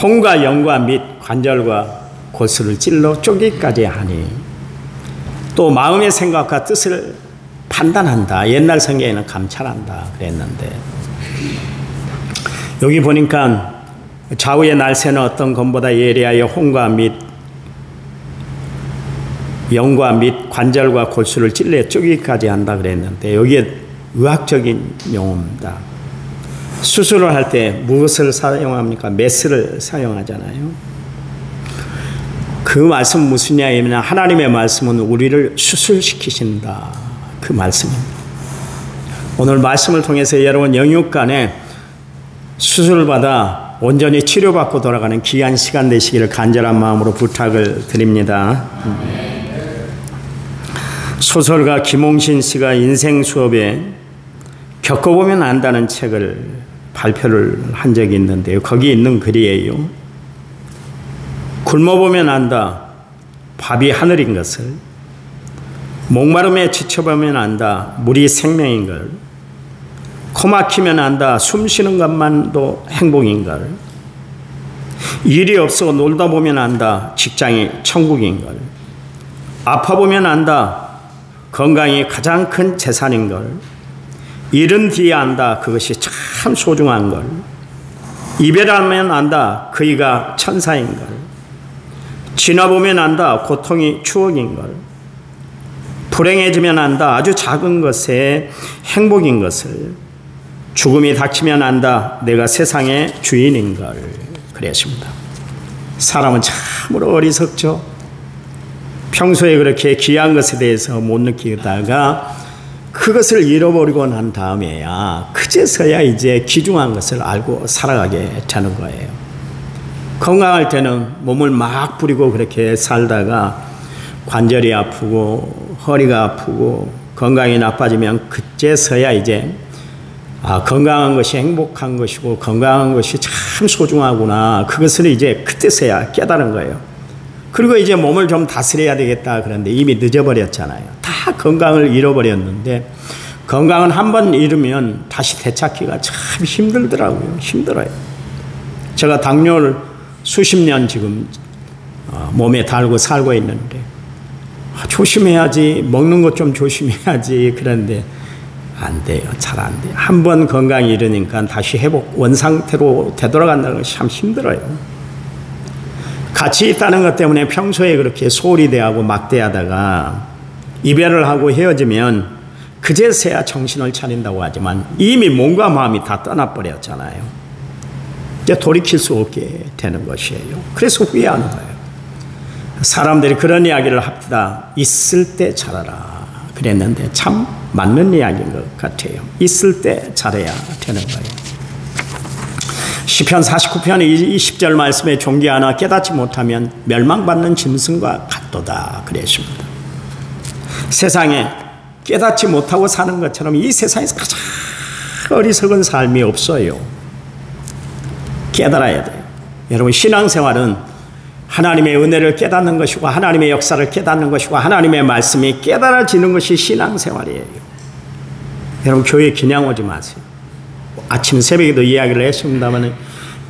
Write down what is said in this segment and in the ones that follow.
홍과 영과 및 관절과 골수를 찔러 쪼개기까지 하니 또 마음의 생각과 뜻을 판단한다. 옛날 성경에는 감찰한다 그랬는데 여기 보니까 좌우의 날새는 어떤 검보다 예리하여 홍과 및 영과 및 관절과 골수를 찔러 쪼개기까지 한다 그랬는데 여기에 의학적인 용어입니다. 수술을 할 때 무엇을 사용합니까? 메스를 사용하잖아요. 그 말씀 무슨 이야기냐면 하나님의 말씀은 우리를 수술시키신다. 그 말씀입니다. 오늘 말씀을 통해서 여러분 영육간에 수술을 받아 온전히 치료받고 돌아가는 귀한 시간 되시기를 간절한 마음으로 부탁을 드립니다. 소설가 김홍신 씨가 인생 수업에 겪어보면 안다는 책을 발표를 한 적이 있는데요. 거기 있는 글이에요. 굶어보면 안다. 밥이 하늘인 것을. 목마름에 지쳐보면 안다. 물이 생명인 걸. 코 막히면 안다. 숨 쉬는 것만도 행복인 걸. 일이 없어 놀다 보면 안다. 직장이 천국인 걸. 아파보면 안다. 건강이 가장 큰 재산인 걸. 일은 뒤에 안다. 그것이 참 소중한 걸. 이별하면 안다. 그이가 천사인 걸. 지나보면 안다. 고통이 추억인 걸. 불행해지면 안다. 아주 작은 것에 행복인 것을. 죽음이 닥치면 안다. 내가 세상의 주인인 걸. 그랬습니다. 사람은 참으로 어리석죠. 평소에 그렇게 귀한 것에 대해서 못 느끼다가 그것을 잃어버리고 난 다음에야 그제서야 이제 귀중한 것을 알고 살아가게 되는 거예요. 건강할 때는 몸을 막 부리고 그렇게 살다가 관절이 아프고 허리가 아프고 건강이 나빠지면 그제서야 이제 건강한 것이 행복한 것이고 건강한 것이 참 소중하구나. 그것을 이제 그때서야 깨달은 거예요. 그리고 이제 몸을 좀 다스려야 되겠다 그런데 이미 늦어버렸잖아요. 다 건강을 잃어버렸는데 건강은 한번 잃으면 다시 되찾기가 참 힘들더라고요. 힘들어요. 제가 당뇨를 수십 년 지금 몸에 달고 살고 있는데 조심해야지, 먹는 것 좀 조심해야지 그런데 안 돼요. 잘 안 돼요. 한번 건강이 잃으니까 다시 회복 원상태로 되돌아간다는 것이 참 힘들어요. 같이 있다는 것 때문에 평소에 그렇게 소홀히 대하고 막대하다가 이별을 하고 헤어지면 그제서야 정신을 차린다고 하지만 이미 몸과 마음이 다 떠나버렸잖아요. 이제 돌이킬 수 없게 되는 것이에요. 그래서 후회하는 거예요. 사람들이 그런 이야기를 합니다. 있을 때 잘하라 그랬는데 참 맞는 이야기인 것 같아요. 있을 때 잘해야 되는 거예요. 시편 49편 20절 말씀에 종기 하나 깨닫지 못하면 멸망받는 짐승과 같도다 그랬습니다. 세상에 깨닫지 못하고 사는 것처럼 이 세상에서 가장 어리석은 삶이 없어요. 깨달아야 돼요. 여러분 신앙생활은 하나님의 은혜를 깨닫는 것이고 하나님의 역사를 깨닫는 것이고 하나님의 말씀이 깨달아지는 것이 신앙생활이에요. 여러분 교회 그냥 오지 마세요. 아침 새벽에도 이야기를 했습니다만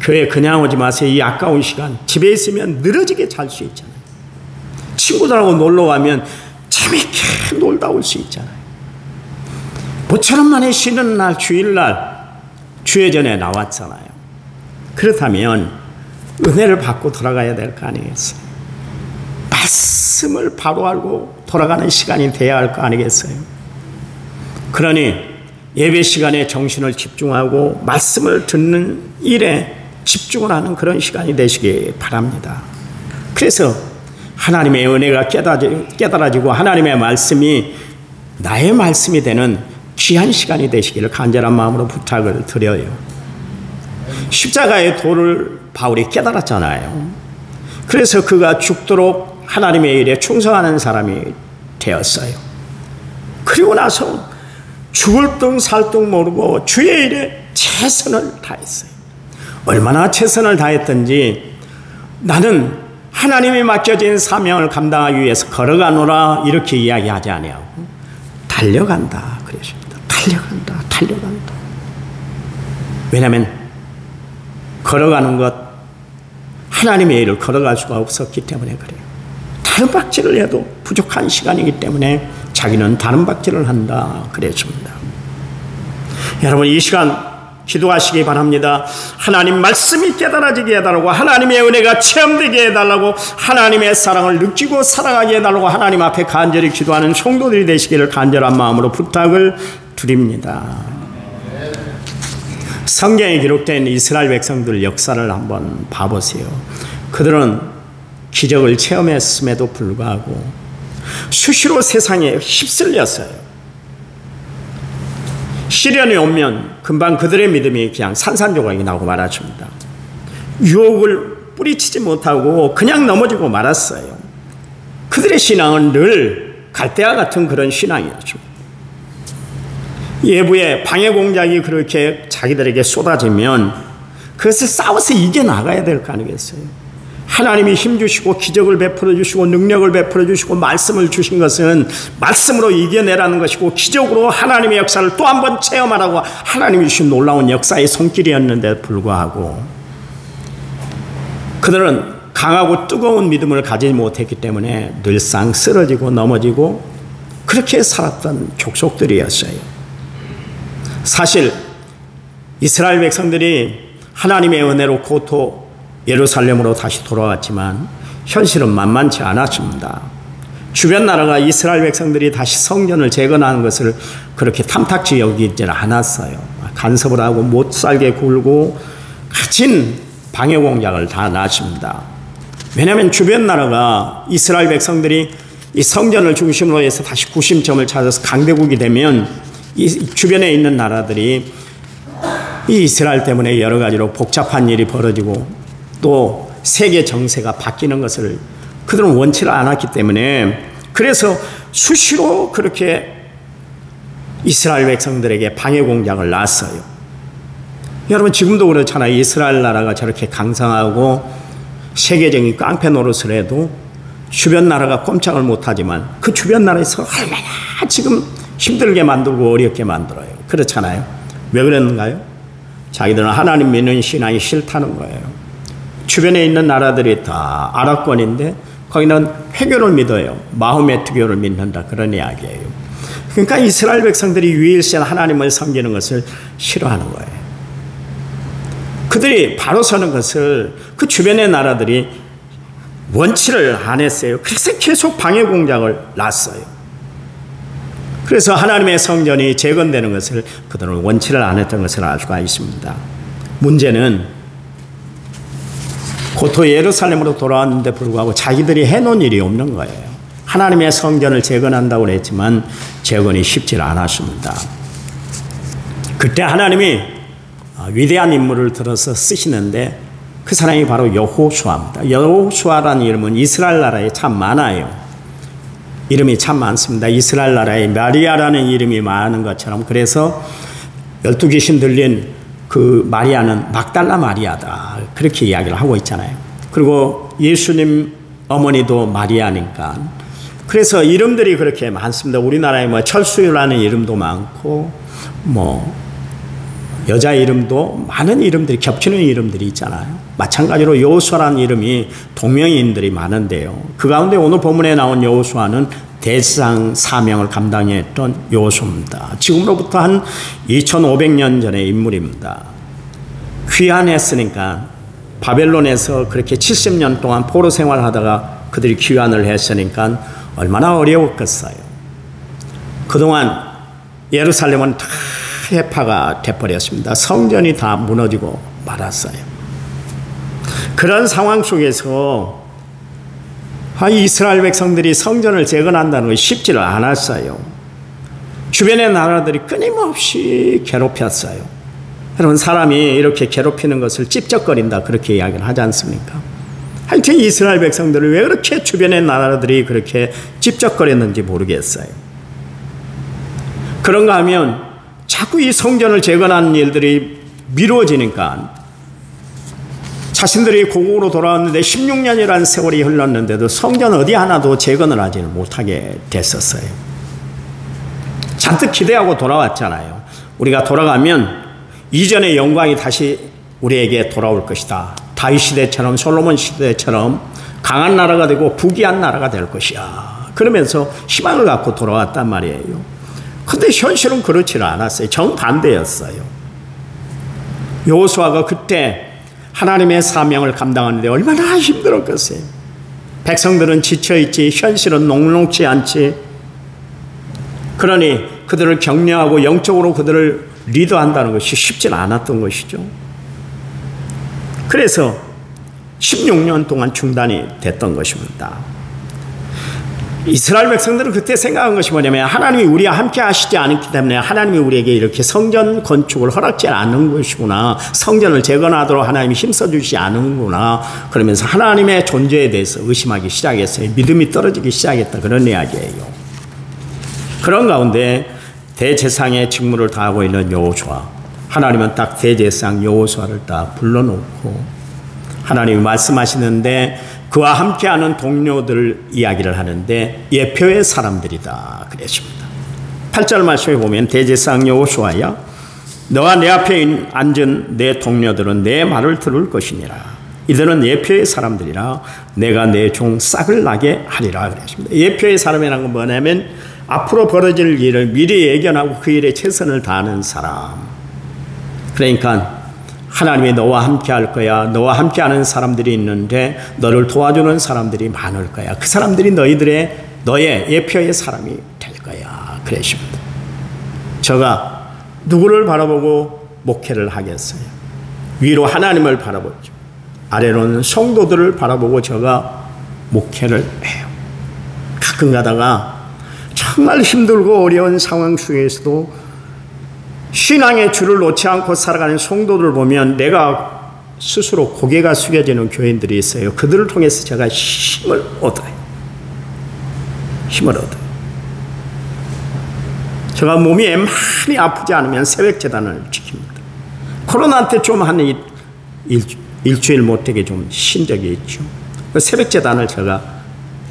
교회 그냥 오지 마세요. 이 아까운 시간 집에 있으면 늘어지게 잘 수 있잖아요. 친구들하고 놀러 가면 재밌게 놀다 올 수 있잖아요. 모처럼 만에 쉬는 날 주일날 주회전에 나왔잖아요. 그렇다면 은혜를 받고 돌아가야 될 거 아니겠어요? 말씀을 바로 알고 돌아가는 시간이 돼야 할 거 아니겠어요? 그러니 예배 시간에 정신을 집중하고 말씀을 듣는 일에 집중을 하는 그런 시간이 되시기 바랍니다. 그래서 하나님의 은혜가 깨달아지고 하나님의 말씀이 나의 말씀이 되는 귀한 시간이 되시기를 간절한 마음으로 부탁을 드려요. 십자가의 도를 바울이 깨달았잖아요. 그래서 그가 죽도록 하나님의 일에 충성하는 사람이 되었어요. 그리고 나서 죽을 둥 살 둥 모르고 주의 일에 최선을 다했어요. 얼마나 최선을 다했던지 나는 하나님이 맡겨진 사명을 감당하기 위해서 걸어가노라 이렇게 이야기하지 아니하고 달려간다 그랬습니다. 달려간다. 왜냐하면 걸어가는 것 하나님의 일을 걸어갈 수가 없었기 때문에 그래요. 다른 박질을 해도 부족한 시간이기 때문에 자기는 다른 박질을 한다 그랬습니다. 여러분, 이 시간 기도하시기 바랍니다. 하나님 말씀이 깨달아지게 해달라고, 하나님의 은혜가 체험되게 해달라고, 하나님의 사랑을 느끼고 사랑하게 해달라고 하나님 앞에 간절히 기도하는 성도들이 되시기를 간절한 마음으로 부탁을 드립니다. 성경에 기록된 이스라엘 백성들 역사를 한번 봐보세요. 그들은 기적을 체험했음에도 불구하고 수시로 세상에 휩쓸렸어요. 시련이 오면 금방 그들의 믿음이 그냥 산산조각이 나고 말았습니다. 유혹을 뿌리치지 못하고 그냥 넘어지고 말았어요. 그들의 신앙은 늘 갈대와 같은 그런 신앙이었죠. 예부의 방해 공작이 그렇게 자기들에게 쏟아지면 그것을 싸워서 이겨나가야 될 거 아니겠어요? 하나님이 힘주시고 기적을 베풀어 주시고 능력을 베풀어 주시고 말씀을 주신 것은 말씀으로 이겨내라는 것이고, 기적으로 하나님의 역사를 또 한 번 체험하라고 하나님이 주신 놀라운 역사의 손길이었는데 불구하고 그들은 강하고 뜨거운 믿음을 가지지 못했기 때문에 늘상 쓰러지고 넘어지고 그렇게 살았던 족속들이었어요. 사실 이스라엘 백성들이 하나님의 은혜로 고토 예루살렘으로 다시 돌아왔지만 현실은 만만치 않았습니다. 주변 나라가 이스라엘 백성들이 다시 성전을 재건하는 것을 그렇게 탐탁지 여기지는 않았어요. 간섭을 하고 못 살게 굴고 가진 방해 공작을 다 놨습니다. 왜냐하면 주변 나라가 이스라엘 백성들이 이 성전을 중심으로 해서 다시 구심점을 찾아서 강대국이 되면 이 주변에 있는 나라들이 이 이스라엘 때문에 여러 가지로 복잡한 일이 벌어지고 또 세계 정세가 바뀌는 것을 그들은 원치를 않았기 때문에, 그래서 수시로 그렇게 이스라엘 백성들에게 방해 공작을 놨어요. 여러분, 지금도 그렇잖아요. 이스라엘 나라가 저렇게 강성하고 세계적인 깡패 노릇을 해도 주변 나라가 꼼짝을 못하지만 그 주변 나라에서 얼마나 지금 힘들게 만들고 어렵게 만들어요. 그렇잖아요. 왜 그랬는가요? 자기들은 하나님 믿는 신앙이 싫다는 거예요. 주변에 있는 나라들이 다 아랍권인데 거기는 회교를 믿어요. 마호메트교를 믿는다, 그런 이야기예요. 그러니까 이스라엘 백성들이 유일신 하나님을 섬기는 것을 싫어하는 거예요. 그들이 바로 서는 것을 그 주변의 나라들이 원치를 안 했어요. 그래서 계속 방해 공작을 놨어요. 그래서 하나님의 성전이 재건되는 것을 그들은 원치를 안 했던 것을 알 수가 있습니다. 문제는 고토 예루살렘으로 돌아왔는데 불구하고 자기들이 해놓은 일이 없는 거예요. 하나님의 성전을 재건한다고 했지만 재건이 쉽지 않았습니다. 그때 하나님이 위대한 인물을 들어서 쓰시는데 그 사람이 바로 여호수아입니다. 여호수아라는 이름은 이스라엘 나라에 참 많아요. 이름이 참 많습니다. 이스라엘 나라에 마리아라는 이름이 많은 것처럼, 그래서 12귀신 들린 그 마리아는 막달라 마리아다, 그렇게 이야기를 하고 있잖아요. 그리고 예수님 어머니도 마리아니까, 그래서 이름들이 그렇게 많습니다. 우리나라에 뭐 철수라는 이름도 많고 뭐 여자 이름도 많은 이름들이 겹치는 이름들이 있잖아요. 마찬가지로 여호수아라는 이름이 동명이인들이 많은데요. 그 가운데 오늘 본문에 나온 여호수아는 대상 사명을 감당했던 여호수아입니다. 지금으로부터 한 2500년 전의 인물입니다. 귀환했으니까, 바벨론에서 그렇게 70년 동안 포로 생활하다가 그들이 귀환을 했으니까 얼마나 어려웠겠어요. 그동안 예루살렘은 다 해파가 돼버렸습니다. 성전이 다 무너지고 말았어요. 그런 상황 속에서 이스라엘 백성들이 성전을 재건한다는 것이 쉽지를 않았어요. 주변의 나라들이 끊임없이 괴롭혔어요. 여러분, 사람이 이렇게 괴롭히는 것을 찝쩍거린다, 그렇게 이야기를 하지 않습니까? 하여튼 이스라엘 백성들을 왜 그렇게 주변의 나라들이 그렇게 찝쩍거렸는지 모르겠어요. 그런가 하면 자꾸 이 성전을 재건하는 일들이 미뤄지니까, 자신들이 고국으로 돌아왔는데 16년이라는 세월이 흘렀는데도 성전 어디 하나도 재건을 하지는 못하게 됐었어요. 잔뜩 기대하고 돌아왔잖아요. 우리가 돌아가면 이전의 영광이 다시 우리에게 돌아올 것이다, 다윗 시대처럼 솔로몬 시대처럼 강한 나라가 되고 부귀한 나라가 될 것이야. 그러면서 희망을 갖고 돌아왔단 말이에요. 근데 현실은 그렇지는 않았어요. 정반대였어요. 여호수아가 그때 하나님의 사명을 감당하는데 얼마나 힘들었겠어요. 백성들은 지쳐있지, 현실은 녹록지 않지. 그러니 그들을 격려하고 영적으로 그들을 리더한다는 것이 쉽지는 않았던 것이죠. 그래서 16년 동안 중단이 됐던 것입니다. 이스라엘 백성들은 그때 생각한 것이 뭐냐면 하나님이 우리와 함께 하시지 않았기 때문에 하나님이 우리에게 이렇게 성전 건축을 허락지 않은 것이구나. 성전을 재건하도록 하나님이 힘써주지 않은구나. 그러면서 하나님의 존재에 대해서 의심하기 시작했어요. 믿음이 떨어지기 시작했다. 그런 이야기예요. 그런 가운데 대제사장의 직무를 다하고 있는 여호수아, 하나님은 딱 대제사장 여호수아를 딱 불러놓고 하나님이 말씀하시는데 그와 함께하는 동료들 이야기를 하는데 예표의 사람들이다 그랬습니다. 8절 말씀에 보면 대제사장 여호수아야, 너와 내 앞에 앉은 내 동료들은 내 말을 들을 것이니라. 이들은 예표의 사람들이라 내가 내 종 싹을 나게 하리라 그랬습니다. 예표의 사람이라는 건 뭐냐면 앞으로 벌어질 일을 미리 예견하고 그 일에 최선을 다하는 사람. 그러니까 하나님이 너와 함께 할 거야. 너와 함께 하는 사람들이 있는데 너를 도와주는 사람들이 많을 거야. 그 사람들이 너의 예표의 사람이 될 거야. 그러십니다. 제가 누구를 바라보고 목회를 하겠어요? 위로 하나님을 바라보죠. 아래로는 성도들을 바라보고 제가 목회를 해요. 가끔 가다가 정말 힘들고 어려운 상황 속에서도 신앙의 줄을 놓지 않고 살아가는 성도들을 보면 내가 스스로 고개가 숙여지는 교인들이 있어요. 그들을 통해서 제가 힘을 얻어요. 힘을 얻어요. 제가 몸이 많이 아프지 않으면 새벽 제단을 지킵니다. 코로나 때 좀 한 일주일 못되게 좀 쉰 적이 있죠. 새벽 제단을 제가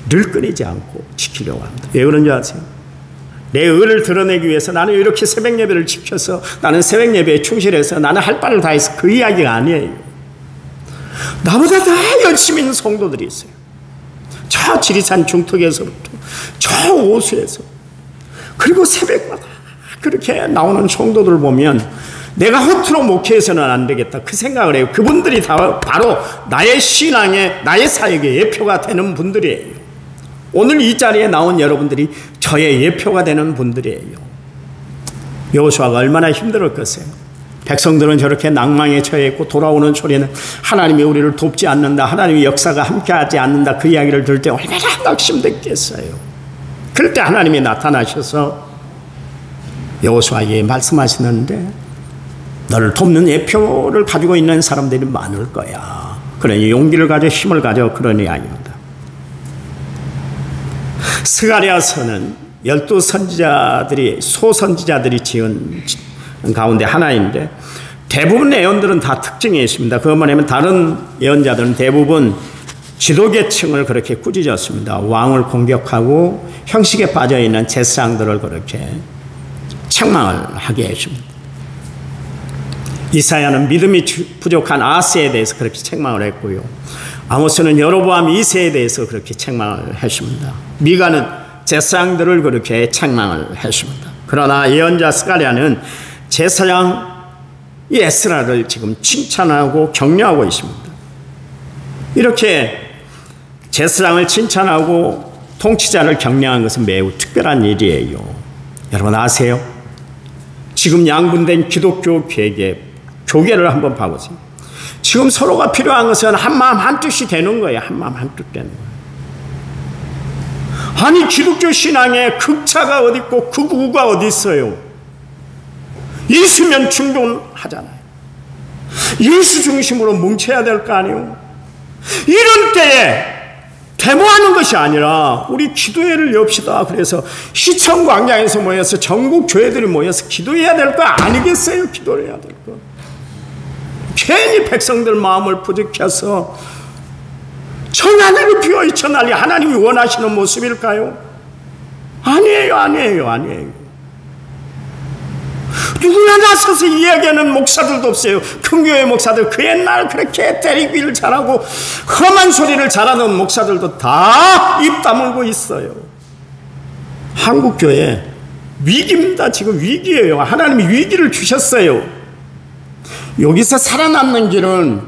늘 끊이지 않고 지키려고 합니다. 왜 그런지 아세요? 내 의를 드러내기 위해서 나는 이렇게 새벽 예배를 지켜서 나는 새벽 예배에 충실해서 나는 할 바를 다 해서 그 이야기가 아니에요. 나보다 더 열심히 있는 성도들이 있어요. 저 지리산 중턱에서부터 저 오수에서 그리고 새벽마다 그렇게 나오는 성도들을 보면 내가 허투루 목회해서는 안 되겠다 그 생각을 해요. 그분들이 다 바로 나의 신앙의 나의 사역의 예표가 되는 분들이에요. 오늘 이 자리에 나온 여러분들이 저의 예표가 되는 분들이에요. 여호수아가 얼마나 힘들었겠어요. 백성들은 저렇게 낭망에 처해 있고 돌아오는 소리는 하나님이 우리를 돕지 않는다, 하나님의 역사가 함께하지 않는다 그 이야기를 들을 때 얼마나 낙심됐겠어요. 그럴 때 하나님이 나타나셔서 여호수아에게 말씀하시는데 너를 돕는 예표를 가지고 있는 사람들이 많을 거야. 그러니 용기를 가져 힘을 가져 그런 이야기입니다. 스가랴서는 12선지자들이 소선지자들이 지은 가운데 하나인데 대부분 예언들은 다 특징이 있습니다. 그것 뭐냐면 다른 예언자들은 대부분 지도계층을 그렇게 꾸짖었습니다. 왕을 공격하고 형식에 빠져있는 제사장들을 그렇게 책망을 하게 했습니다. 이사야는 믿음이 부족한 아스에 대해서 그렇게 책망을 했고요. 아모스는 여로보암 2세에 대해서 그렇게 책망을 했습니다. 미가는 제사장들을 그렇게 책망을 했습니다. 그러나 예언자 스가랴는 제사장 에스라를 지금 칭찬하고 격려하고 있습니다. 이렇게 제사장을 칭찬하고 통치자를 격려한 것은 매우 특별한 일이에요. 여러분 아세요? 지금 양분된 기독교 교계를 한번 봐보세요. 지금 서로가 필요한 것은 한마음 한뜻이 되는 거예요. 한마음 한뜻 되는 거예요. 아니 기독교 신앙에 극차가 어디 있고 극우가 어디 있어요. 있으면 충분하잖아요. 예수 중심으로 뭉쳐야 될 거 아니에요. 이런 때에 데모하는 것이 아니라 우리 기도회를 엽시다. 그래서 시청 광장에서 모여서 전국 교회들이 모여서 기도해야 될 거 아니겠어요? 기도를 해야 될 거. 괜히 백성들 마음을 부족해서 천하늘이 비어있천하리 하나님이 원하시는 모습일까요? 아니에요. 누구나 나서서 이야기하는 목사들도 없어요. 큰 교회 목사들, 그 옛날 그렇게 때리기를 잘하고 험한 소리를 잘하는 목사들도 다 입 다물고 있어요. 한국 교회 위기입니다. 지금 위기예요. 하나님이 위기를 주셨어요. 여기서 살아남는 길은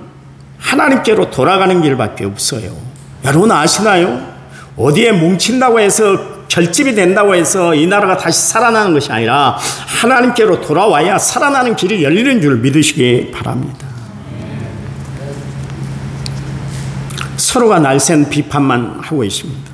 하나님께로 돌아가는 길밖에 없어요. 여러분 아시나요? 어디에 뭉친다고 해서 결집이 된다고 해서 이 나라가 다시 살아나는 것이 아니라 하나님께로 돌아와야 살아나는 길이 열리는 줄 믿으시기 바랍니다. 서로가 날쌘 비판만 하고 있습니다.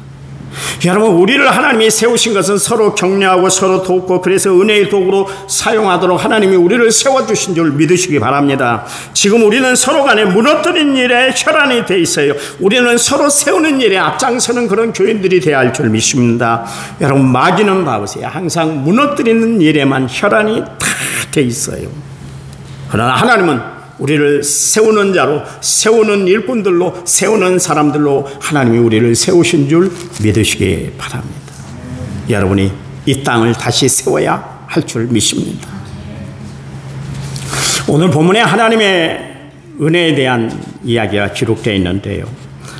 여러분, 우리를 하나님이 세우신 것은 서로 격려하고 서로 돕고, 그래서 은혜의 도구로 사용하도록 하나님이 우리를 세워주신 줄 믿으시기 바랍니다. 지금 우리는 서로 간에 무너뜨린 일에 혈안이 돼 있어요. 우리는 서로 세우는 일에 앞장서는 그런 교인들이 되어야 할 줄 믿습니다. 여러분, 마귀는 봐보세요. 항상 무너뜨리는 일에만 혈안이 다 돼 있어요. 그러나 하나님은 우리를 세우는 자로, 세우는 일꾼들로, 세우는 사람들로 하나님이 우리를 세우신 줄 믿으시기 바랍니다. 여러분이 이 땅을 다시 세워야 할 줄 믿습니다. 오늘 본문에 하나님의 은혜에 대한 이야기가 기록되어 있는데요,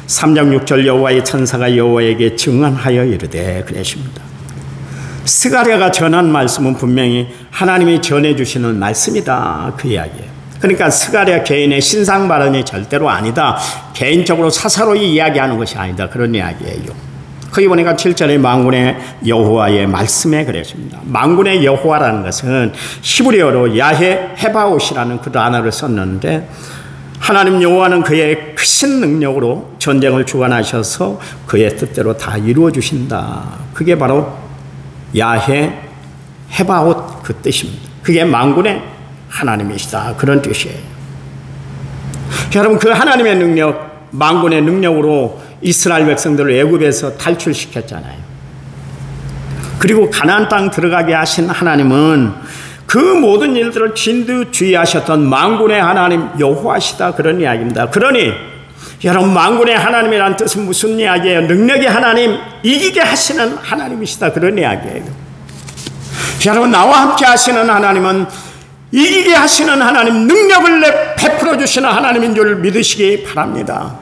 3장 6절 여호와의 천사가 여호와에게 증언하여 이르되 그랬습니다. 스가랴가 전한 말씀은 분명히 하나님이 전해주시는 말씀이다, 그 이야기예요. 그러니까 스가랴 개인의 신상 발언이 절대로 아니다, 개인적으로 사사로이 이야기하는 것이 아니다, 그런 이야기예요. 거기 보니까 7절에 만군의 여호와의 말씀에 그랬습니다. 만군의 여호와라는 것은 히브리어로 야헤 헤바옷이라는 그 단어를 썼는데, 하나님 여호와는 그의 크신 능력으로 전쟁을 주관하셔서 그의 뜻대로 다 이루어 주신다. 그게 바로 야헤 헤바옷 그 뜻입니다. 그게 만군의 하나님이시다, 그런 뜻이에요. 여러분, 그 하나님의 능력, 만군의 능력으로 이스라엘 백성들을 애굽에서 탈출시켰잖아요. 그리고 가나안 땅 들어가게 하신 하나님은 그 모든 일들을 진두지휘하셨던 만군의 하나님 여호와시다, 그런 이야기입니다. 그러니 여러분, 만군의 하나님이란 뜻은 무슨 이야기예요? 능력의 하나님, 이기게 하시는 하나님이시다, 그런 이야기예요. 여러분, 나와 함께 하시는 하나님은 이기게 하시는 하나님, 능력을 베풀어 주시는 하나님인 줄 믿으시기 바랍니다.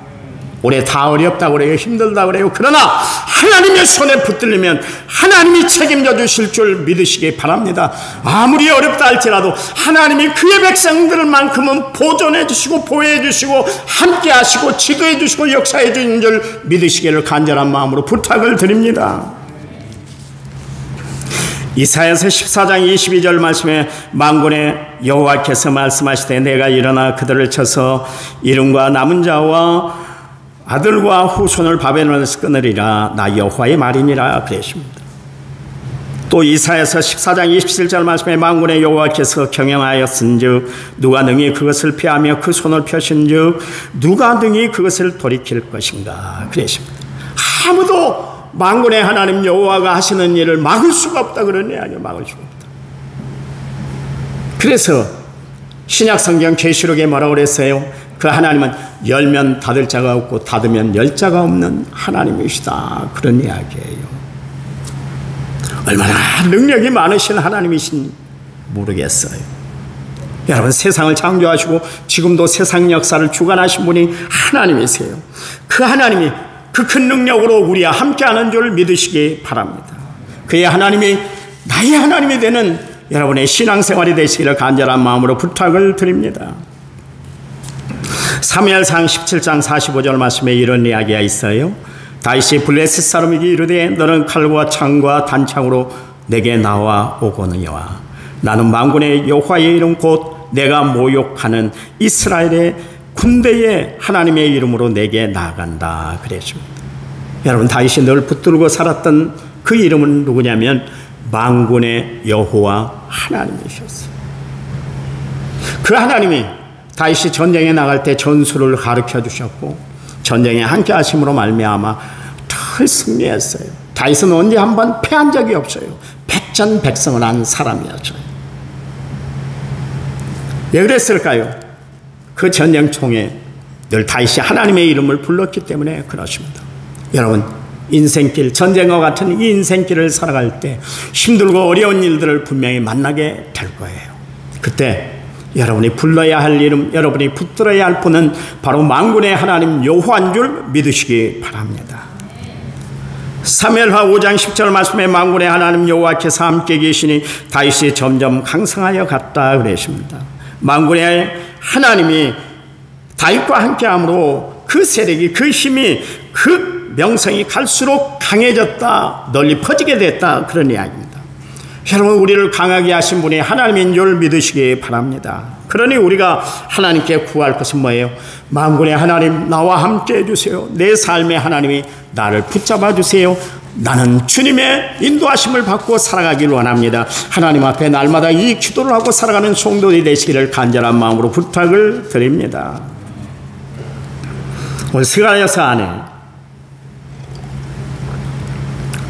올해 다 어렵다고 그래요, 힘들다고 그래요. 그러나 하나님의 손에 붙들리면 하나님이 책임져 주실 줄 믿으시기 바랍니다. 아무리 어렵다 할지라도 하나님이 그의 백성들만큼은 보존해 주시고 보호해 주시고 함께 하시고 지도해 주시고 역사해 주는 줄 믿으시기를 간절한 마음으로 부탁을 드립니다. 이사야서 14장 22절 말씀에 만군의 여호와께서 말씀하시되 내가 일어나 그들을 쳐서 이름과 남은 자와 아들과 후손을 바벨론에서 끊으리라, 나 여호와의 말이니라 그랬습니다. 또 이사야서 14장 27절 말씀에 만군의 여호와께서 경영하였은즉 누가 능히 그것을 피하며 그 손을 펴신즉 누가 능히 그것을 돌이킬 것인가 그랬습니다. 아무도 만군의 하나님 여호와가 하시는 일을 막을 수가 없다, 그런 이야기예요. 막을 수가 없다. 그래서 신약 성경 계시록에 뭐라고 그랬어요? 그 하나님은 열면 닫을 자가 없고 닫으면 열 자가 없는 하나님이시다, 그런 이야기예요. 얼마나 능력이 많으신 하나님이신 모르겠어요. 여러분, 세상을 창조하시고 지금도 세상 역사를 주관하신 분이 하나님이세요. 그 하나님이 그 큰 능력으로 우리와 함께하는 줄 믿으시기 바랍니다. 그의 하나님이 나의 하나님이 되는 여러분의 신앙생활이 되시기를 간절한 마음으로 부탁을 드립니다. 사무엘상 17장 45절 말씀에 이런 이야기가 있어요. 다윗이 블레셋 사람에게 이르되 너는 칼과 창과 단창으로 내게 나와 오거니와 나는 만군의 여호와의 이름 곧 내가 모욕하는 이스라엘의 군대의 하나님의 이름으로 내게 나아간다 그랬습니다. 여러분, 다윗이 늘 붙들고 살았던 그 이름은 누구냐면 만군의 여호와 하나님이셨어요. 그 하나님이 다윗이 전쟁에 나갈 때 전술을 가르쳐 주셨고 전쟁에 함께 하심으로 말미암아 늘 승리했어요. 다윗은 언제 한번 패한 적이 없어요. 백전백승을 한 사람이었어요. 왜 그랬을까요? 그 전쟁통에 늘 다윗이 하나님의 이름을 불렀기 때문에 그렇습니다. 여러분, 인생길, 전쟁과 같은 이 인생길을 살아갈 때 힘들고 어려운 일들을 분명히 만나게 될 거예요. 그때 여러분이 불러야 할 이름, 여러분이 붙들어야 할 분은 바로 만군의 하나님 여호와인 줄 믿으시기 바랍니다. 사무엘하 5장 10절 말씀에 만군의 하나님 여호와께서 함께 계시니 다윗이 점점 강성하여 갔다 그러십니다. 만군의 하나님이 다윗과 함께함으로 그 세력이, 그 힘이, 그 명성이 갈수록 강해졌다, 널리 퍼지게 됐다, 그런 이야기입니다. 여러분, 우리를 강하게 하신 분이 하나님인 줄 믿으시기 바랍니다. 그러니 우리가 하나님께 구할 것은 뭐예요? 만군의 하나님, 나와 함께 해주세요. 내 삶의 하나님이 나를 붙잡아 주세요. 나는 주님의 인도하심을 받고 살아가기를 원합니다. 하나님 앞에 날마다 이 기도를 하고 살아가는 성도들이 되시기를 간절한 마음으로 부탁을 드립니다. 오늘 스가랴서 안에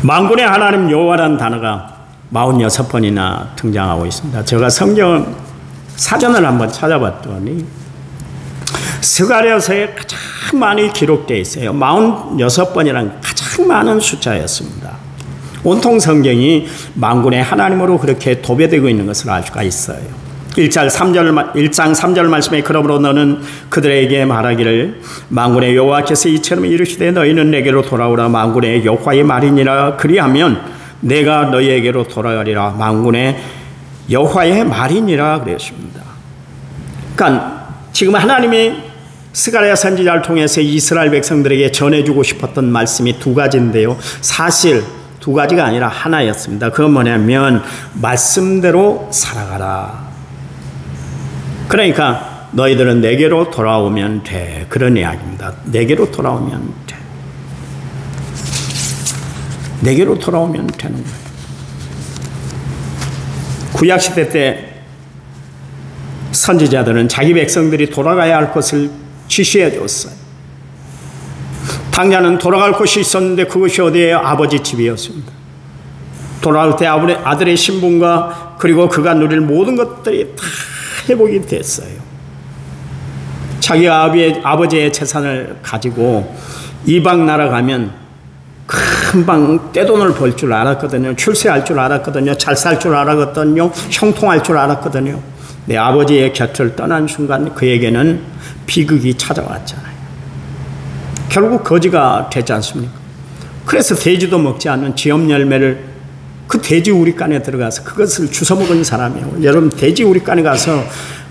만군의 하나님 여호와라는 단어가 46번이나 등장하고 있습니다. 제가 성경 사전을 한번 찾아봤더니 스가랴서에 가장 많이 기록되어 있어요. 46번이란 가장 많은 숫자였습니다. 온통 성경이 만군의 하나님으로 그렇게 도배되고 있는 것을 알 수가 있어요. 1장 3절 말씀에 그러므로 너는 그들에게 말하기를 만군의 여호와께서 이처럼 이르시되 너희는 내게로 돌아오라. 만군의 여호와의 말이니라. 그리하면 내가 너희에게로 돌아가리라. 만군의 여호와의 말이니라 그랬습니다. 그러니까 지금 하나님이 스가랴 선지자를 통해서 이스라엘 백성들에게 전해주고 싶었던 말씀이 두 가지인데요. 사실 두 가지가 아니라 하나였습니다. 그건 뭐냐면 말씀대로 살아가라. 그러니까 너희들은 내게로 돌아오면 돼, 그런 이야기입니다. 내게로 돌아오면 돼. 내게로 돌아오면 되는 거예요. 구약시대 때 선지자들은 자기 백성들이 돌아가야 할 것을 지시해 줬어요. 당자는 돌아갈 곳이 있었는데 그것이 어디예요? 아버지 집이었습니다. 돌아올 때 아들의 신분과 그리고 그가 누릴 모든 것들이 다 회복이 됐어요. 자기가 아버지의 재산을 가지고 이방 나라 가면 금방 떼돈을 벌 줄 알았거든요. 출세할 줄 알았거든요. 잘 살 줄 알았거든요. 형통할 줄 알았거든요. 내 아버지의 곁을 떠난 순간 그에게는 비극이 찾아왔잖아요. 결국 거지가 되지 않습니까? 그래서 돼지도 먹지 않는 지엄 열매를 그 돼지 우리간에 들어가서 그것을 주워 먹은 사람이에요. 여러분, 돼지 우리간에 가서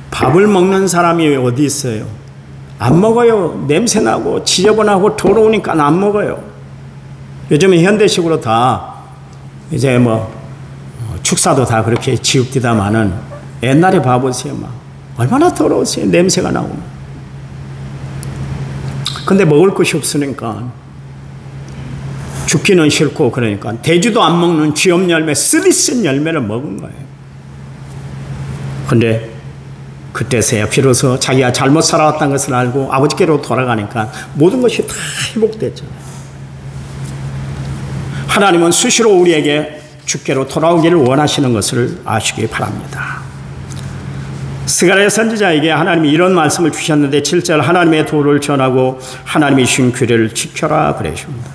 밥을 먹는 사람이 어디 있어요? 안 먹어요. 냄새나고 지저분하고 더러우니까 안 먹어요. 요즘은 현대식으로 다 이제 축사도 다 그렇게 지읍디다마는 옛날에 봐보세요. 얼마나 더러웠어요. 냄새가 나고. 근데 먹을 것이 없으니까 죽기는 싫고, 그러니까 돼지도 안 먹는 쥐엄 열매, 쓰디쓴 열매를 먹은 거예요. 근데 그때서야 비로소 자기가 잘못 살아왔다는 것을 알고 아버지께로 돌아가니까 모든 것이 다 회복됐잖아요. 하나님은 수시로 우리에게 주께로 돌아오기를 원하시는 것을 아시기 바랍니다. 스가랴 선지자에게 하나님이 이런 말씀을 주셨는데 7절 하나님의 도를 전하고 하나님의 신 규례를 지켜라 그러십니다.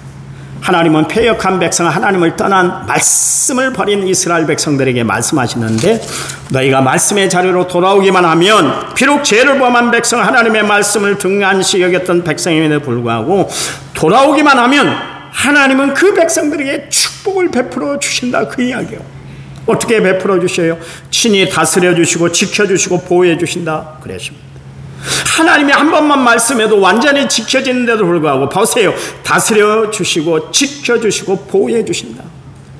하나님은 패역한 백성, 하나님을 떠난 말씀을 버린 이스라엘 백성들에게 말씀하시는데 너희가 말씀의 자리로 돌아오기만 하면, 비록 죄를 범한 백성, 하나님의 말씀을 등한시 여겼던 백성임에도 불구하고 돌아오기만 하면 하나님은 그 백성들에게 축복을 베풀어 주신다, 그 이야기요. 어떻게 베풀어 주셔요? 친히 다스려 주시고 지켜 주시고 보호해 주신다 그랬습니다. 하나님이 한 번만 말씀해도 완전히 지켜지는데도 불구하고 보세요. 다스려 주시고 지켜 주시고 보호해 주신다.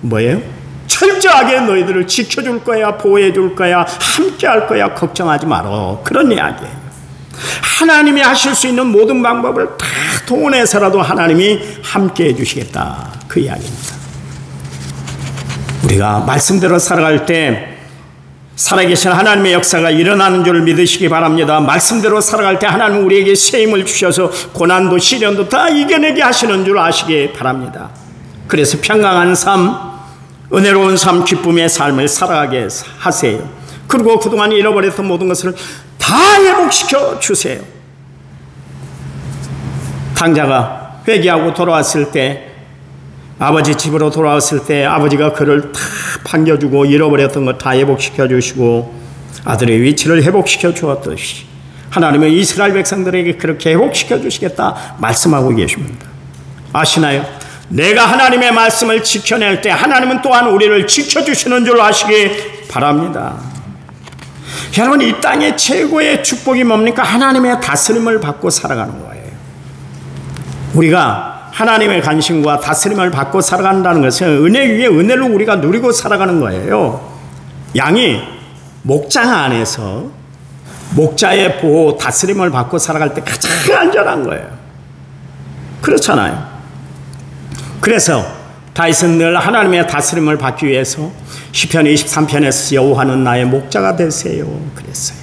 뭐예요? 철저하게 너희들을 지켜줄 거야, 보호해 줄 거야, 함께 할 거야, 걱정하지 마라, 그런 이야기예요. 하나님이 하실 수 있는 모든 방법을 다 동원해서라도 하나님이 함께 해주시겠다, 그 이야기입니다. 우리가 말씀대로 살아갈 때 살아계신 하나님의 역사가 일어나는 줄 믿으시기 바랍니다. 말씀대로 살아갈 때 하나님은 우리에게 새 힘을 주셔서 고난도 시련도 다 이겨내게 하시는 줄 아시기 바랍니다. 그래서 평강한 삶, 은혜로운 삶, 기쁨의 삶을 살아가게 하세요. 그리고 그동안 잃어버렸던 모든 것을 다 회복시켜 주세요. 당자가 회개하고 돌아왔을 때, 아버지 집으로 돌아왔을 때 아버지가 그를 다 반겨주고 잃어버렸던 것 다 회복시켜 주시고 아들의 위치를 회복시켜 주었듯이 하나님은 이스라엘 백성들에게 그렇게 회복시켜 주시겠다 말씀하고 계십니다. 아시나요? 내가 하나님의 말씀을 지켜낼 때 하나님은 또한 우리를 지켜주시는 줄 아시기 바랍니다. 여러분, 이 땅의 최고의 축복이 뭡니까? 하나님의 다스림을 받고 살아가는 거예요. 우리가 하나님의 관심과 다스림을 받고 살아간다는 것은 은혜 위에 은혜를 우리가 누리고 살아가는 거예요. 양이 목장 안에서 목자의 보호, 다스림을 받고 살아갈 때 가장 안전한 거예요. 그렇잖아요. 그래서 다윗은 늘 하나님의 다스림을 받기 위해서 시편 23편에서 여호와는 나의 목자가 되세요 그랬어요.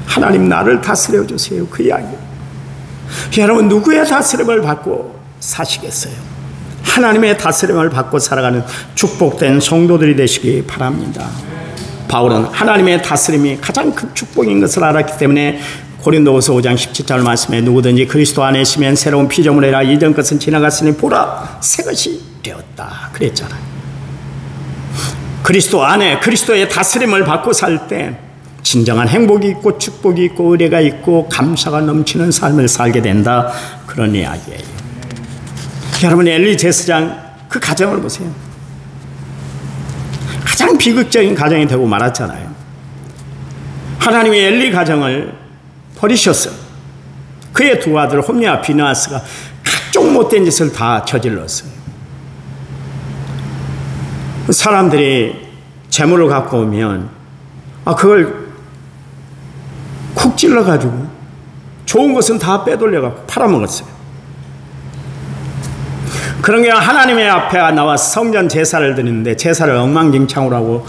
하나님 나를 다스려 주세요. 그 이야기예요. 여러분, 누구의 다스림을 받고 사시겠어요? 하나님의 다스림을 받고 살아가는 축복된 성도들이 되시기 바랍니다. 바울은 하나님의 다스림이 가장 큰 축복인 것을 알았기 때문에 고린도후서 5장 17절 말씀에 누구든지 그리스도 안에 있으면 새로운 피조물이라 이전 것은 지나갔으니 보라 새 것이 되었다 그랬잖아요. 그리스도 안에 그리스도의 다스림을 받고 살 때 진정한 행복이 있고 축복이 있고 의뢰가 있고 감사가 넘치는 삶을 살게 된다, 그런 이야기예요. 여러분, 엘리 제사장 그 가정을 보세요. 가장 비극적인 가정이 되고 말았잖아요. 하나님이 엘리 가정을 버리셨어요. 그의 두 아들 홈리와 비느하스가 각종 못된 짓을 다 저질렀어요. 사람들이 재물을 갖고 오면 그걸 쿡 찔러가지고 좋은 것은 다 빼돌려갖고 팔아먹었어요. 그런 게 하나님의 앞에 나와 성전 제사를 드리는데 제사를 엉망진창으로 하고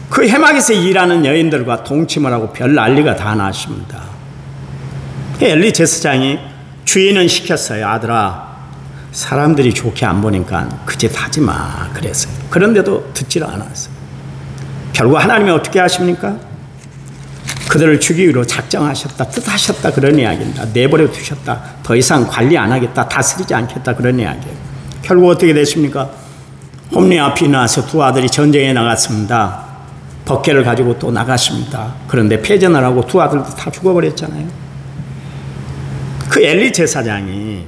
그 해막에서 일하는 여인들과 동침을 하고 별 난리가 다 났습니다. 엘리 제사장이 주인은 시켰어요. 아들아, 사람들이 좋게 안 보니까 그 짓 하지 마 그랬어요. 그런데도 듣지를 않았어요. 결국 하나님이 어떻게 하십니까? 그들을 죽이기로 작정하셨다, 뜻하셨다, 그런 이야기입니다. 내버려 두셨다, 더 이상 관리 안 하겠다, 다스리지 않겠다, 그런 이야기예요. 결국 어떻게 됐습니까? 홈리와 비느하스 두 아들이 전쟁에 나갔습니다. 덮개를 가지고 또 나갔습니다. 그런데 패전을 하고 두 아들도 다 죽어버렸잖아요. 그 엘리 제사장이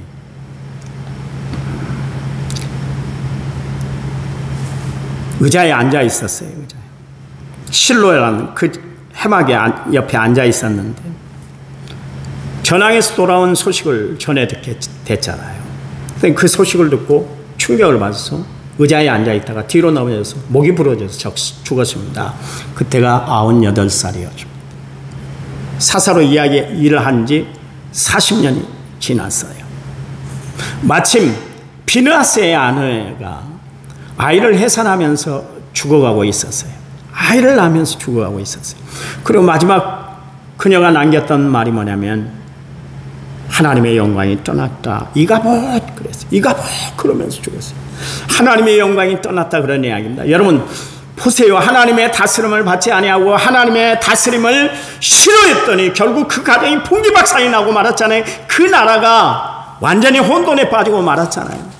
의자에 앉아 있었어요. 의자에. 실로라는 그 해막에 옆에 앉아 있었는데 전황에서 돌아온 소식을 전해 듣게 됐잖아요. 그 소식을 듣고 충격을 받아서 의자에 앉아 있다가 뒤로 넘어져서 목이 부러져서 죽었습니다. 그때가 98살이었죠. 사사로 일을 한 지 40년이 지났어요. 마침 비느하스의 아내가 아이를 해산하면서 죽어가고 있었어요. 아이를 낳으면서 죽어가고 있었어요. 그리고 마지막 그녀가 남겼던 말이 뭐냐면 하나님의 영광이 떠났다. 이가봇 그랬어요. 이가봇 그러면서 죽었어요. 하나님의 영광이 떠났다, 그런 이야기입니다. 여러분 보세요. 하나님의 다스림을 받지 아니하고 하나님의 다스림을 싫어했더니 결국 그 가정이 풍기박산이 나고 말았잖아요. 그 나라가 완전히 혼돈에 빠지고 말았잖아요.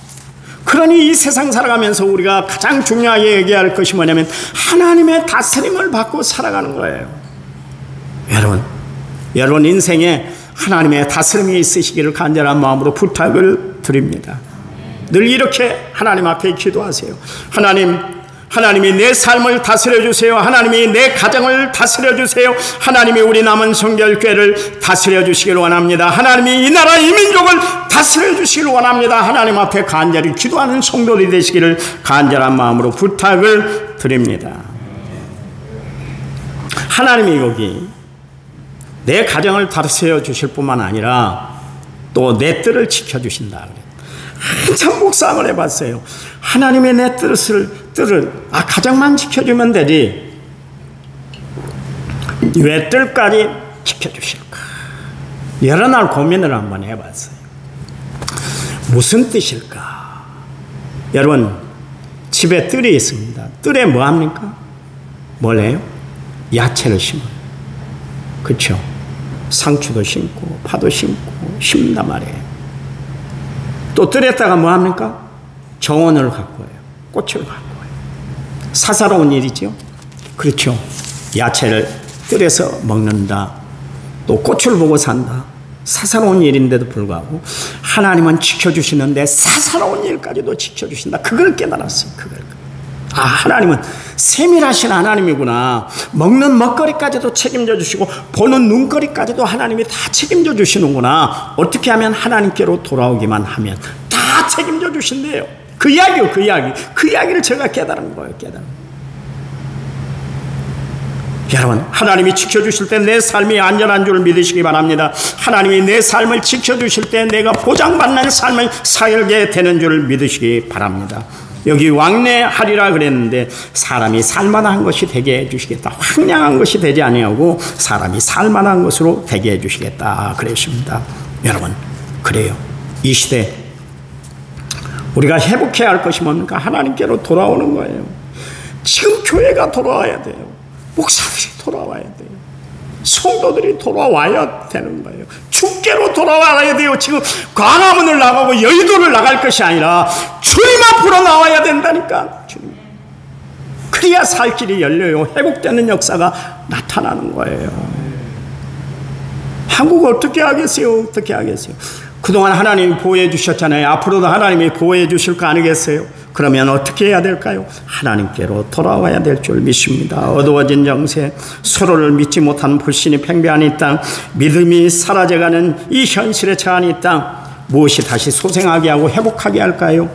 그러니 이 세상 살아가면서 우리가 가장 중요하게 얘기할 것이 뭐냐면 하나님의 다스림을 받고 살아가는 거예요. 여러분 인생에 하나님의 다스림이 있으시기를 간절한 마음으로 부탁을 드립니다. 늘 이렇게 하나님 앞에 기도하세요. 하나님이 내 삶을 다스려 주세요. 하나님이 내 가정을 다스려 주세요. 하나님이 우리 남은 성결교회를 다스려 주시길 원합니다. 하나님이 이 나라 이 민족을 다스려 주시길 원합니다. 하나님 앞에 간절히 기도하는 성도들이 되시기를 간절한 마음으로 부탁을 드립니다. 하나님이 여기 내 가정을 다스려 주실 뿐만 아니라 또 내 뜰을 지켜주신다. 한참 묵상을 해봤어요. 하나님의 내 뜰을 가정만 지켜주면 되지 왜 뜰까지 지켜주실까? 여러 날 고민을 한번 해봤어요. 무슨 뜻일까? 여러분 집에 뜰이 있습니다. 뜰에 뭐 합니까? 뭘 해요? 야채를 심어요. 그렇죠? 상추도 심고 파도 심고 심는단 말이에요. 또 뜰에다가 뭐 합니까? 정원을 가꿔요. 꽃을 가꿔요. 사사로운 일이죠. 그렇죠. 야채를 뜰에서 먹는다. 또 꽃을 보고 산다. 사사로운 일인데도 불구하고 하나님은 지켜주시는데 사사로운 일까지도 지켜주신다. 그걸 깨달았어요. 그걸. 아, 하나님은 세밀하신 하나님이구나. 먹는 먹거리까지도 책임져 주시고 보는 눈거리까지도 하나님이 다 책임져 주시는구나. 어떻게 하면 하나님께로 돌아오기만 하면 다 책임져 주신대요. 그 이야기요, 그 이야기. 그 이야기를 제가 깨달은 거예요. 여러분, 하나님이 지켜주실 때 내 삶이 안전한 줄 믿으시기 바랍니다. 하나님이 내 삶을 지켜주실 때 내가 보장받는 삶을 살게 되는 줄 믿으시기 바랍니다. 여기 왕래하리라 그랬는데 사람이 살만한 것이 되게 해주시겠다. 황량한 것이 되지 아니하고 사람이 살만한 것으로 되게 해주시겠다 그랬습니다. 여러분, 그래요. 이 시대 우리가 회복해야 할 것이 뭡니까? 하나님께로 돌아오는 거예요. 지금 교회가 돌아와야 돼요. 목사들이 돌아와야 돼요. 성도들이 돌아와야 되는 거예요. 주께로 돌아와야 돼요. 지금 광화문을 나가고 여의도를 나갈 것이 아니라 주님 앞으로 나와야 된다니까. 주님. 그래야 살 길이 열려요. 회복되는 역사가 나타나는 거예요. 한국 어떻게 하겠어요? 어떻게 하겠어요? 그동안 하나님이 보호해 주셨잖아요. 앞으로도 하나님이 보호해 주실 거 아니겠어요? 그러면 어떻게 해야 될까요? 하나님께로 돌아와야 될 줄 믿습니다. 어두워진 정세, 서로를 믿지 못하는 불신이 팽배한 이 땅, 믿음이 사라져가는 이 현실에 처한 이 땅, 무엇이 다시 소생하게 하고 회복하게 할까요?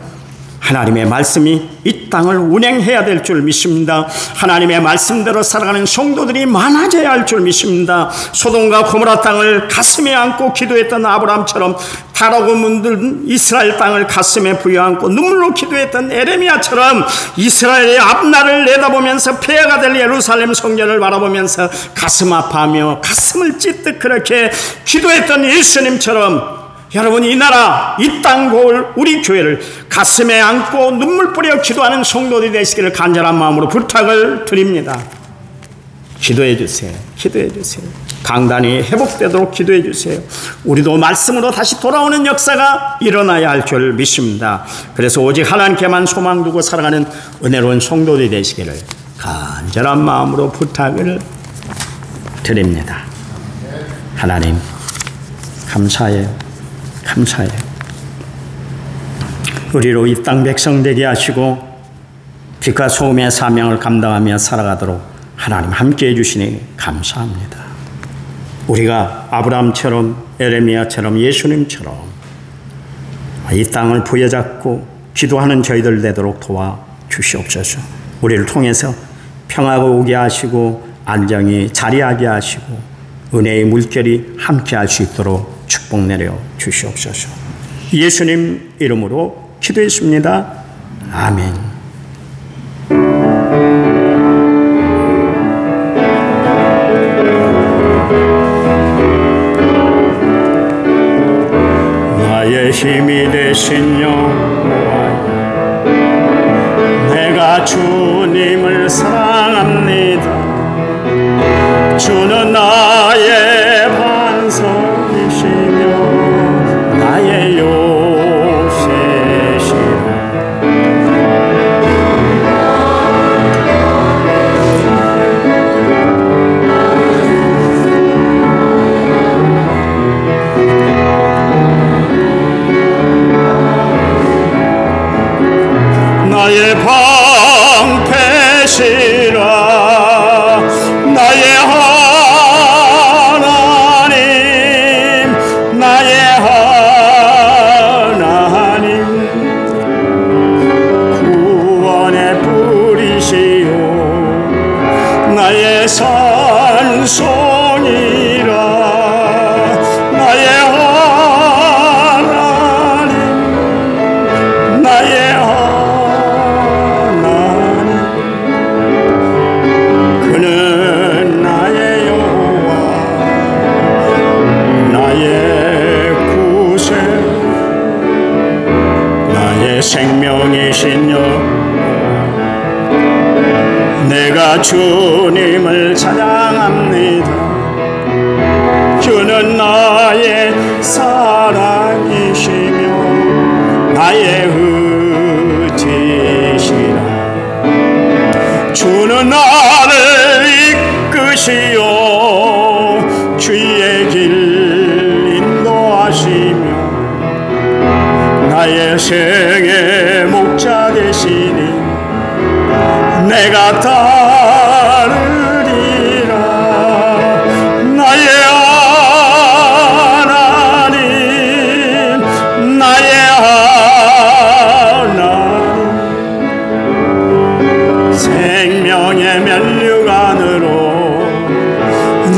하나님의 말씀이 이 땅을 운행해야 될 줄 믿습니다. 하나님의 말씀대로 살아가는 성도들이 많아져야 할 줄 믿습니다. 소돔과 고모라 땅을 가슴에 안고 기도했던 아브라함처럼 타라고 문든 이스라엘 땅을 가슴에 부여안고 눈물로 기도했던 에레미야처럼 이스라엘의 앞날을 내다보면서 폐허가 될 예루살렘 성전을 바라보면서 가슴 아파하며 가슴을 찢듯 그렇게 기도했던 예수님처럼 여러분, 이 나라, 이 땅 고을 우리 교회를 가슴에 안고 눈물 뿌려 기도하는 성도들이 되시기를 간절한 마음으로 부탁을 드립니다. 기도해 주세요. 기도해 주세요. 강단이 회복되도록 기도해 주세요. 우리도 말씀으로 다시 돌아오는 역사가 일어나야 할 줄 믿습니다. 그래서 오직 하나님께만 소망 두고 살아가는 은혜로운 성도들이 되시기를 간절한 마음으로 부탁을 드립니다. 하나님, 감사해요. 감사해요. 우리로 이 땅 백성 되게 하시고 빛과 소금의 사명을 감당하며 살아가도록 하나님 함께해 주시니 감사합니다. 우리가 아브라함처럼 에레미야처럼 예수님처럼 이 땅을 부여잡고 기도하는 저희들 되도록 도와주시옵소서. 우리를 통해서 평화가 오게 하시고 안정이 자리하게 하시고 은혜의 물결이 함께할 수 있도록 축복 내려 주시옵소서. 예수님 이름으로 기도했습니다. 아멘. 나의 힘이 되신 여호와, 내가 주님을 사랑합니다. 주는 나의 반석이시며 나의 요새시라. 나의 방패시라. 나의 산송이라. 나의 하나님, 나의 하나님, 그는 나의 여호와, 나의 구세, 나의 생명이신 여호와. 내가 주님을 찬양합니다. 주는 나의 사랑이시며 나의 의지시라. 주는 나를 이끄시오 나의 생의 목자 되시니 내가 따르리라. 나의 하나님, 나의 하나님, 생명의 면류관으로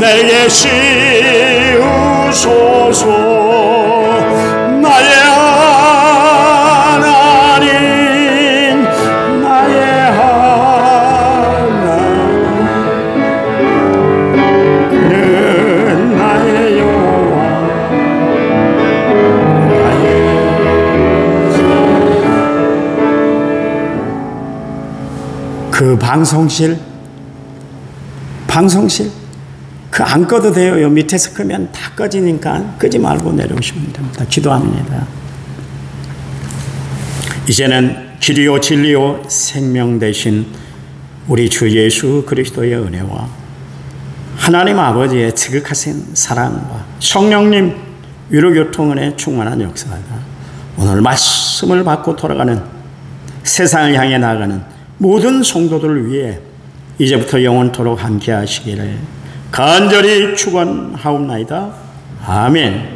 내게 씌우소서. 나의 하나님, 나의 하나님, 그는 나의 여호와, 나의 그 방송실 그 안 꺼도 돼요. 밑에서 끄면 다 꺼지니까 끄지 말고 내려오시면 됩니다. 기도합니다. 이제는 길이요 진리요 생명 되신 우리 주 예수 그리스도의 은혜와 하나님 아버지의 지극하신 사랑과 성령님 위로교통은혜 충만한 역사가 오늘 말씀을 받고 돌아가는 세상을 향해 나아가는 모든 성도들을 위해 이제부터 영원토록 함께 하시기를 간절히 축원하옵나이다. 아멘.